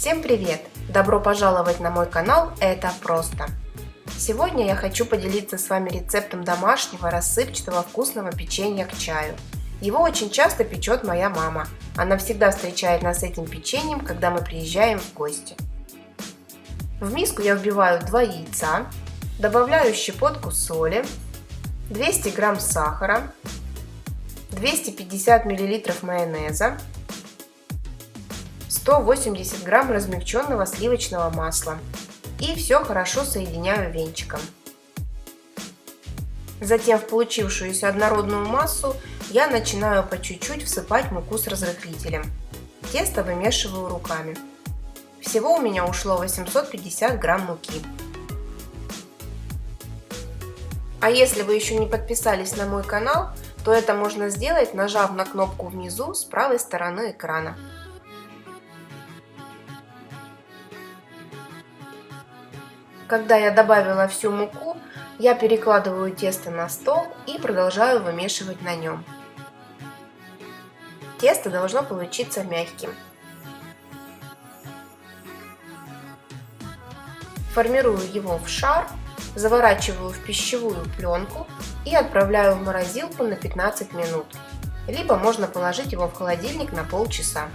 Всем привет! Добро пожаловать на мой канал «Это просто». Сегодня я хочу поделиться с вами рецептом домашнего рассыпчатого вкусного печенья к чаю. Его очень часто печет моя мама. Она всегда встречает нас с этим печеньем, когда мы приезжаем в гости. В миску я вбиваю 2 яйца, добавляю щепотку соли, 200 грамм сахара, 250 мл майонеза, 180 грамм размягченного сливочного масла и все хорошо соединяю венчиком. Затем в получившуюся однородную массу я начинаю по чуть-чуть всыпать муку с разрыхлителем. Тесто вымешиваю руками. Всего у меня ушло 850 грамм муки. А если вы еще не подписались на мой канал, то это можно сделать, нажав на кнопку внизу с правой стороны экрана. Когда я добавила всю муку, я перекладываю тесто на стол и продолжаю вымешивать на нем. Тесто должно получиться мягким. Формирую его в шар, заворачиваю в пищевую пленку и отправляю в морозилку на 15 минут. Либо можно положить его в холодильник на полчаса.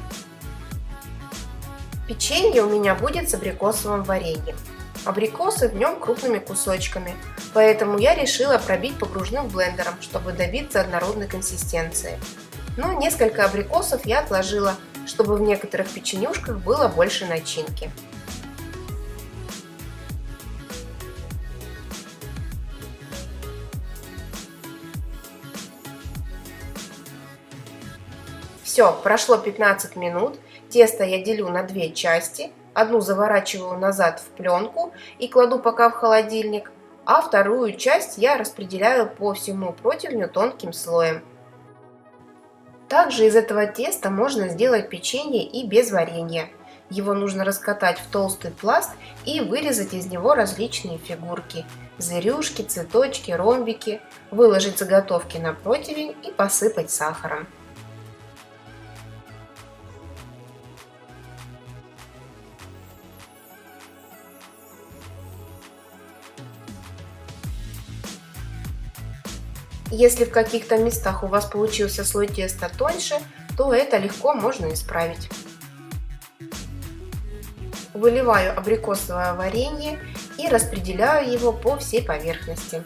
Печенье у меня будет с абрикосовым вареньем. Абрикосы в нем крупными кусочками, поэтому я решила пробить погружным блендером, чтобы добиться однородной консистенции. Но несколько абрикосов я отложила, чтобы в некоторых печенюшках было больше начинки. Все, прошло 15 минут, тесто я делю на 2 части. Одну заворачиваю назад в пленку и кладу пока в холодильник, а вторую часть я распределяю по всему противню тонким слоем. Также из этого теста можно сделать печенье и без варенья. Его нужно раскатать в толстый пласт и вырезать из него различные фигурки – зверюшки, цветочки, ромбики, выложить заготовки на противень и посыпать сахаром. Если в каких-то местах у вас получился слой теста тоньше, то это легко можно исправить. Выливаю абрикосовое варенье и распределяю его по всей поверхности.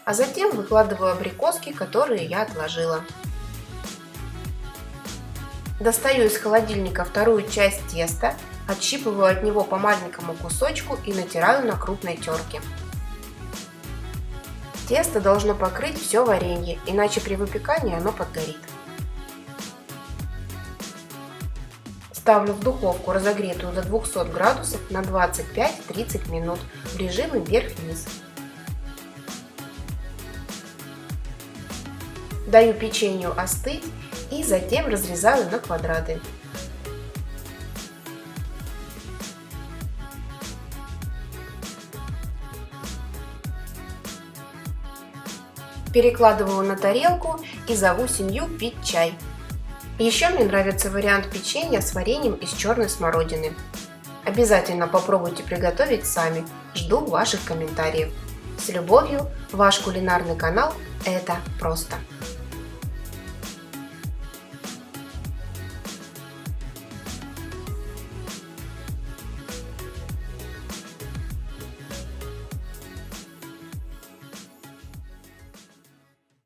А затем выкладываю абрикоски, которые я отложила. Достаю из холодильника вторую часть теста, отщипываю от него по маленькому кусочку и натираю на крупной терке. Тесто должно покрыть все варенье, иначе при выпекании оно подгорит. Ставлю в духовку, разогретую до 200 градусов, на 25-30 минут в режиме вверх-вниз. Даю печенью остыть и затем разрезаю на квадраты. Перекладываю на тарелку и зову семью пить чай. Еще мне нравится вариант печенья с вареньем из черной смородины. Обязательно попробуйте приготовить сами. Жду ваших комментариев. С любовью, ваш кулинарный канал «Это просто».